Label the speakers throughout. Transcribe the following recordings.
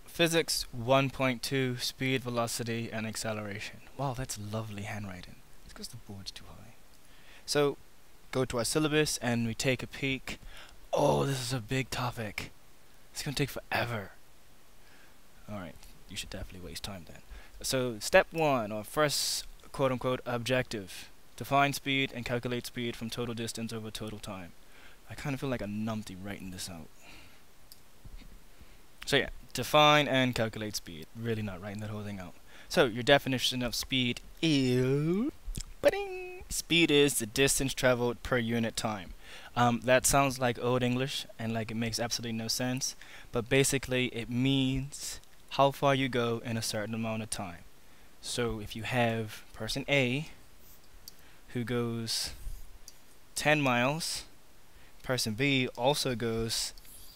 Speaker 1: Physics 1.2, speed, velocity, and acceleration. Wow, that's lovely handwriting. It's because the board's too high. So, go to our syllabus and we take a peek. Oh, this is a big topic. It's gonna take forever. Alright, you should definitely waste time then. So, step 1, or first quote-unquote objective. Define speed and calculate speed from total distance over total time. I kind of feel like a numpty writing this out. So yeah, define and calculate speed. Really not writing that whole thing out. So your definition of speed is... Speed is the distance traveled per unit time. That sounds like old English and like it makes absolutely no sense. But basically it means how far you go in a certain amount of time. So if you have person A who goes 10 miles, person B also goes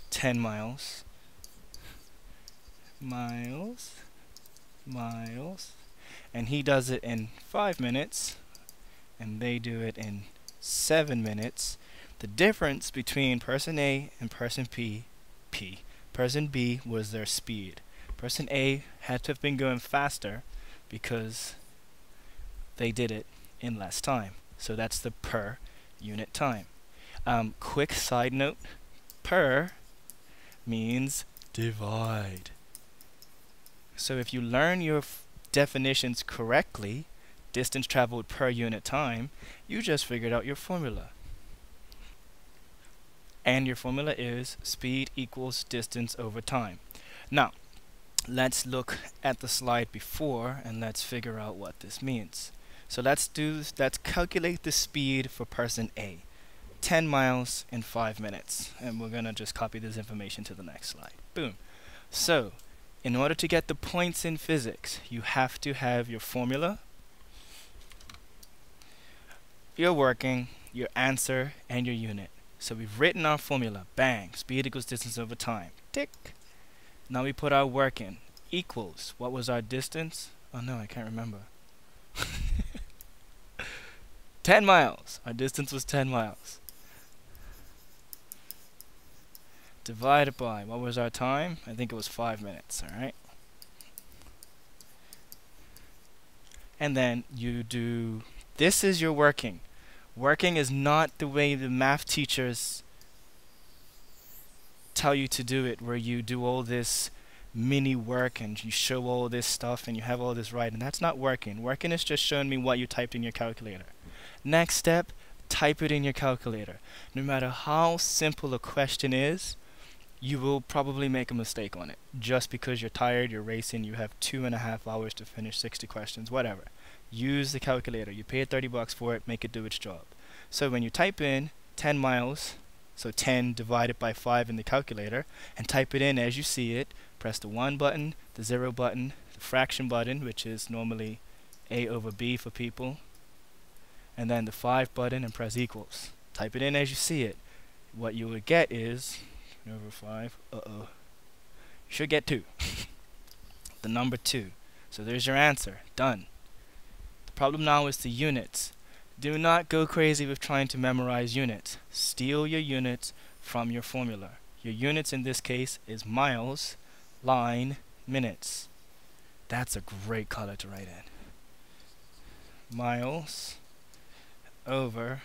Speaker 1: 10 miles, and he does it in 5 minutes, and they do it in 7 minutes. The difference between person A and person person B was their speed. Person A had to have been going faster because they did it in less time. So that's the per unit time. Quick side note, per means divide. So if you learn your definitions correctly, distance traveled per unit time, you just figured out your formula. And your formula is speed equals distance over time. Now, let's look at the slide before and let's figure out what this means. So let's calculate the speed for person A. 10 miles in 5 minutes. And we're gonna just copy this information to the next slide. Boom. So, in order to get the points in physics, you have to have your formula, your working, your answer, and your unit. So we've written our formula. Bang. Speed equals distance over time. Tick. Now we put our work in. Equals. What was our distance? Oh no, I can't remember. 10 miles. Our distance was 10 miles. Divided by, what was our time? I think it was 5 minutes, alright? And then you do, this is your working. Working is not the way the math teachers tell you to do it, where you do all this mini work and you show all this stuff and you have all this right, and that's not working. Working is just showing me what you typed in your calculator. Next step, type it in your calculator. No matter how simple a question is, you will probably make a mistake on it. Just because you're tired, you're racing, you have 2.5 hours to finish 60 questions, whatever. Use the calculator. You paid 30 bucks for it, make it do its job. So when you type in 10 miles, so 10 divided by 5 in the calculator, and type it in as you see it, press the 1 button, the 0 button, the fraction button, which is normally A over B for people, and then the 5 button and press equals. Type it in as you see it. What you would get is over 5. You should get 2. The number 2. So there's your answer. Done. The problem now is the units. Do not go crazy with trying to memorize units. Steal your units from your formula. Your units in this case is miles, line, minutes. That's a great color to write in. Miles over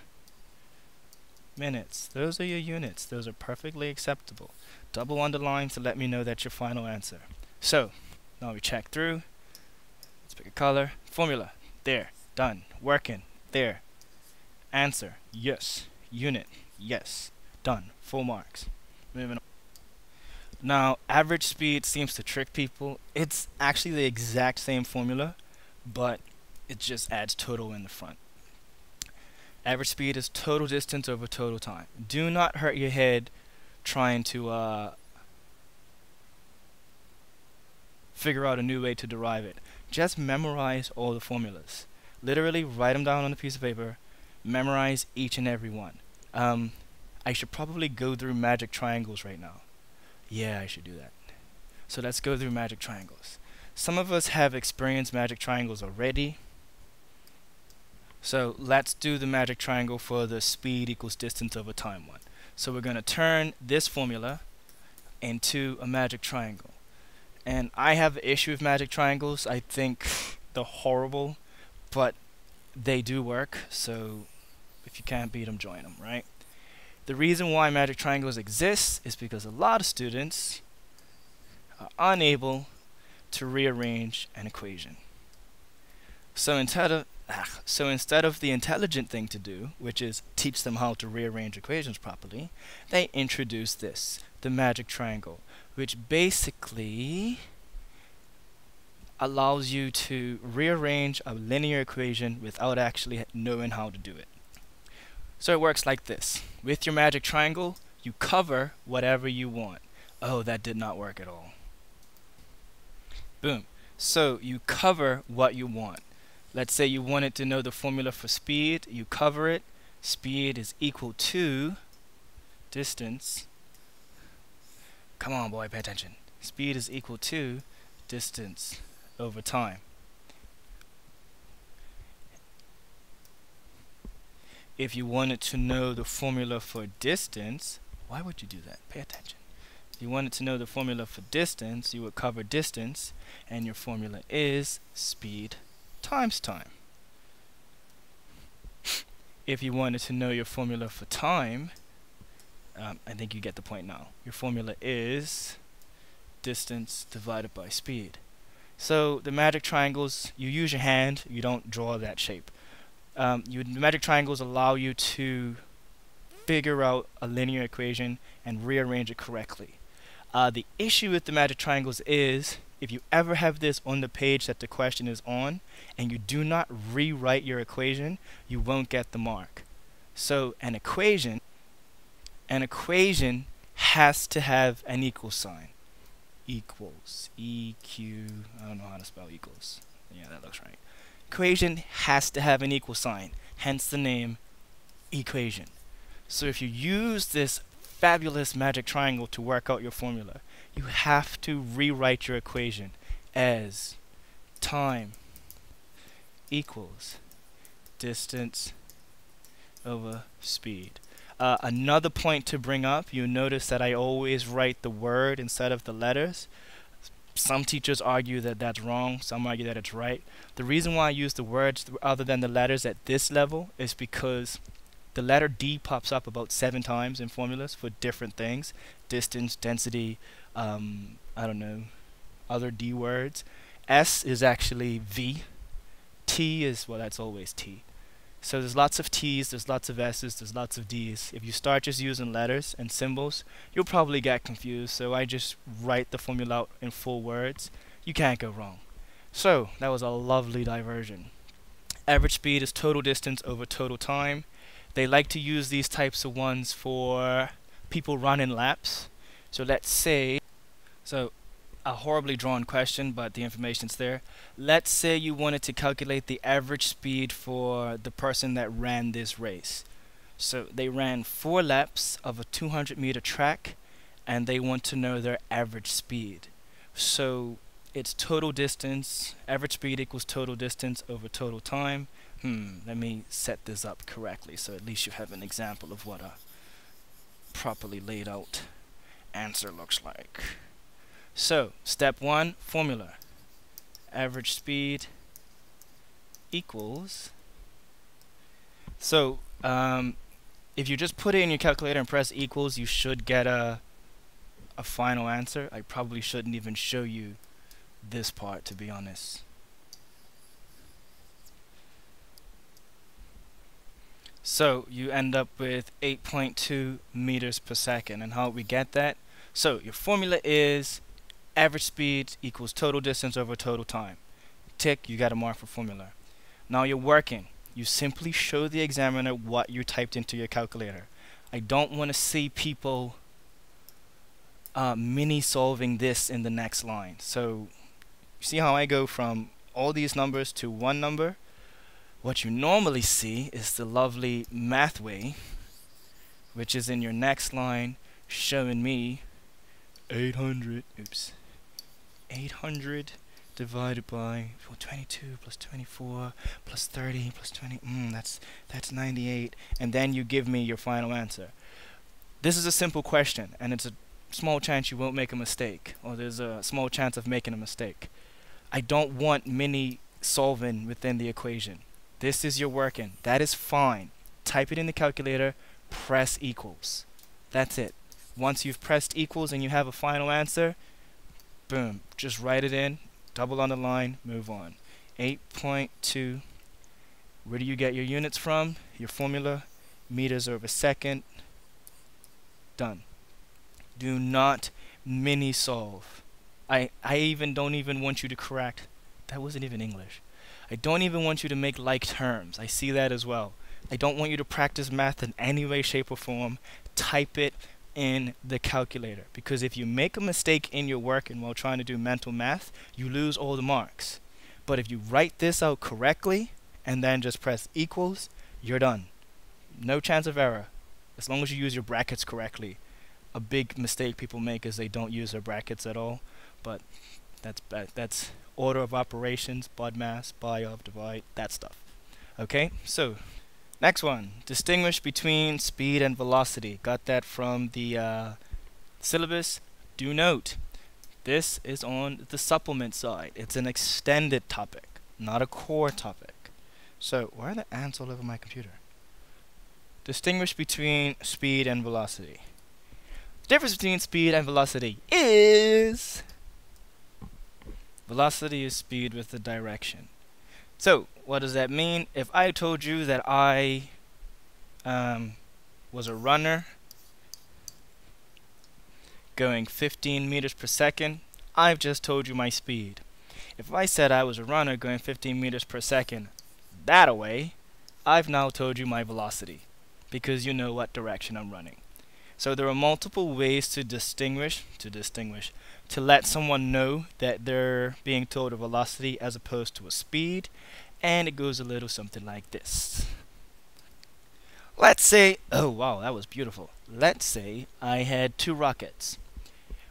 Speaker 1: minutes. Those are your units. Those are perfectly acceptable. Double underline to let me know that's your final answer. So, now we check through. Let's pick a color. Formula. There. Done. Working. There. Answer. Yes. Unit. Yes. Done. Full marks. Moving on. Now, average speed seems to trick people. It's actually the exact same formula, but it just adds total in the front. Average speed is total distance over total time. Do not hurt your head trying to figure out a new way to derive it. Just memorize all the formulas. Literally write them down on a piece of paper. Memorize each and every one. I should probably go through magic triangles right now. Yeah, I should do that. So let's go through magic triangles. Some of us have experienced magic triangles already. So let's do the magic triangle for the speed equals distance over time one. So we're going to turn this formula into a magic triangle. And I have an issue with magic triangles. I think they're horrible, but they do work. So if you can't beat them, join them, right? The reason why magic triangles exist is because a lot of students are unable to rearrange an equation. So instead of the intelligent thing to do, which is teach them how to rearrange equations properly, they introduce this, the magic triangle, which basically allows you to rearrange a linear equation without actually knowing how to do it. So it works like this. With your magic triangle, you cover whatever you want. Oh, that did not work at all. Boom. So you cover what you want. Let's say you wanted to know the formula for speed. You cover it. Speed is equal to distance. Come on, boy, pay attention. Speed is equal to distance over time. If you wanted to know the formula for distance, why would you do that? Pay attention. If you wanted to know the formula for distance, you would cover distance, and your formula is speed times time. If you wanted to know your formula for time, I think you get the point now. Your formula is distance divided by speed. So the magic triangles, you use your hand, you don't draw that shape. The magic triangles allow you to figure out a linear equation and rearrange it correctly. The issue with the magic triangles is if you ever have this on the page that the question is on and you do not rewrite your equation, you won't get the mark. So an equation has to have an equal sign. Equals. EQ. I don't know how to spell equals. Yeah, that looks right. Equation has to have an equal sign, hence the name equation. So if you use this fabulous magic triangle to work out your formula, you have to rewrite your equation as time equals distance over speed. Another point to bring up, you notice that I always write the word instead of the letters. Some teachers argue that that's wrong, some argue that it's right. The reason why I use the words other than the letters at this level is because the letter D pops up about 7 times in formulas for different things. Distance, density, I don't know, other D words. S is actually V. T is, well, that's always T. So there's lots of T's, there's lots of S's, there's lots of D's. If you start just using letters and symbols, you'll probably get confused. So I just write the formula out in full words. You can't go wrong. So that was a lovely diversion. Average speed is total distance over total time. They like to use these types of ones for people running laps. So let's say, a horribly drawn question, but the information's there. Let's say you wanted to calculate the average speed for the person that ran this race. So they ran 4 laps of a 200-meter track, and they want to know their average speed. So it's total distance, average speed equals total distance over total time. Let me set this up correctly so at least you have an example of what a properly laid out answer looks like. So, step 1, formula. Average speed equals. So, if you just put it in your calculator and press equals, you should get a final answer. I probably shouldn't even show you this part, to be honest. So, you end up with 8.2 meters per second. And how we get that? So, your formula is average speed equals total distance over total time. Tick, you got a mark for formula. Now you're working. You simply show the examiner what you typed into your calculator. I don't want to see people mini solving this in the next line. So you see how I go from all these numbers to one number? What you normally see is the lovely mathway, which is in your next line, showing me 800 divided by 22 plus 24 plus 30 plus 20, that's 98, and then you give me your final answer. This is a simple question, and it's small chance you won't make a mistake, or there's a small chance of making a mistake. I don't want mini solving within the equation. This is your working. That is fine. Type it in the calculator, press equals. That's it. Once you've pressed equals and you have a final answer, boom, just write it in, double underline, move on. 8.2. Where do you get your units from? Your formula, meters over second. Done. Do not mini solve. I even don't even want you to correct. That wasn't even English. I don't even want you to make like terms. I see that as well. I don't want you to practice math in any way, shape, or form. Type it in the calculator, because if you make a mistake in your work and while trying to do mental math, you lose all the marks. But if you write this out correctly and then just press equals, you're done. No chance of error, as long as you use your brackets correctly. A big mistake people make is they don't use their brackets at all, but that's order of operations, BODMAS, BI of, divide, that stuff. Okay, so next one, distinguish between speed and velocity. Got that from the syllabus. Do note, this is on the supplement side. It's an extended topic, not a core topic. So, why are the ants all over my computer? Distinguish between speed and velocity. The difference between speed and velocity is velocity is speed with the direction. So, what does that mean? If I told you that I was a runner going 15 meters per second, I've just told you my speed. If I said I was a runner going 15 meters per second that away, I've now told you my velocity, because you know what direction I'm running. So there are multiple ways to distinguish, to let someone know that they're being told a velocity as opposed to a speed, and it goes a little something like this. Let's say, oh wow, that was beautiful. Let's say I had two rockets.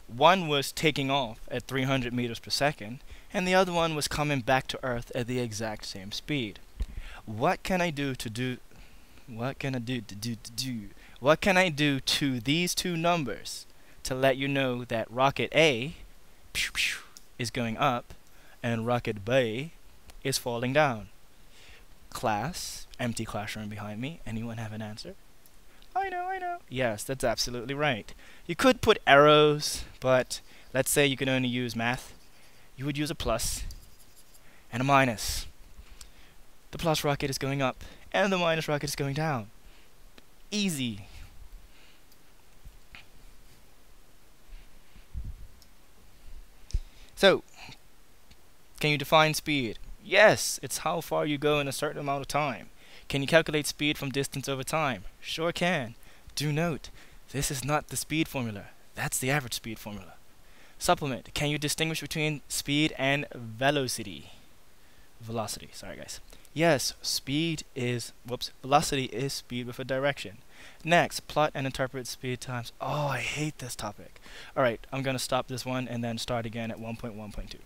Speaker 1: One was taking off at 300 meters per second, and the other one was coming back to Earth at the exact same speed. What can I do to these two numbers to let you know that rocket A is going up and rocket B is falling down? Class, empty classroom behind me. Anyone have an answer? I know. Yes, that's absolutely right. You could put arrows, but let's say you can only use math. You would use a plus and a minus. The plus rocket is going up and the minus rocket is going down. Easy. So, can you define speed? Yes, it's how far you go in a certain amount of time. Can you calculate speed from distance over time? Sure can. Do note, this is not the speed formula. That's the average speed formula. Supplement, can you distinguish between speed and velocity? Velocity, sorry guys. Yes, velocity is speed with a direction. Next, plot and interpret speed times. Oh, I hate this topic. Alright, I'm going to stop this one and then start again at 1.1.2.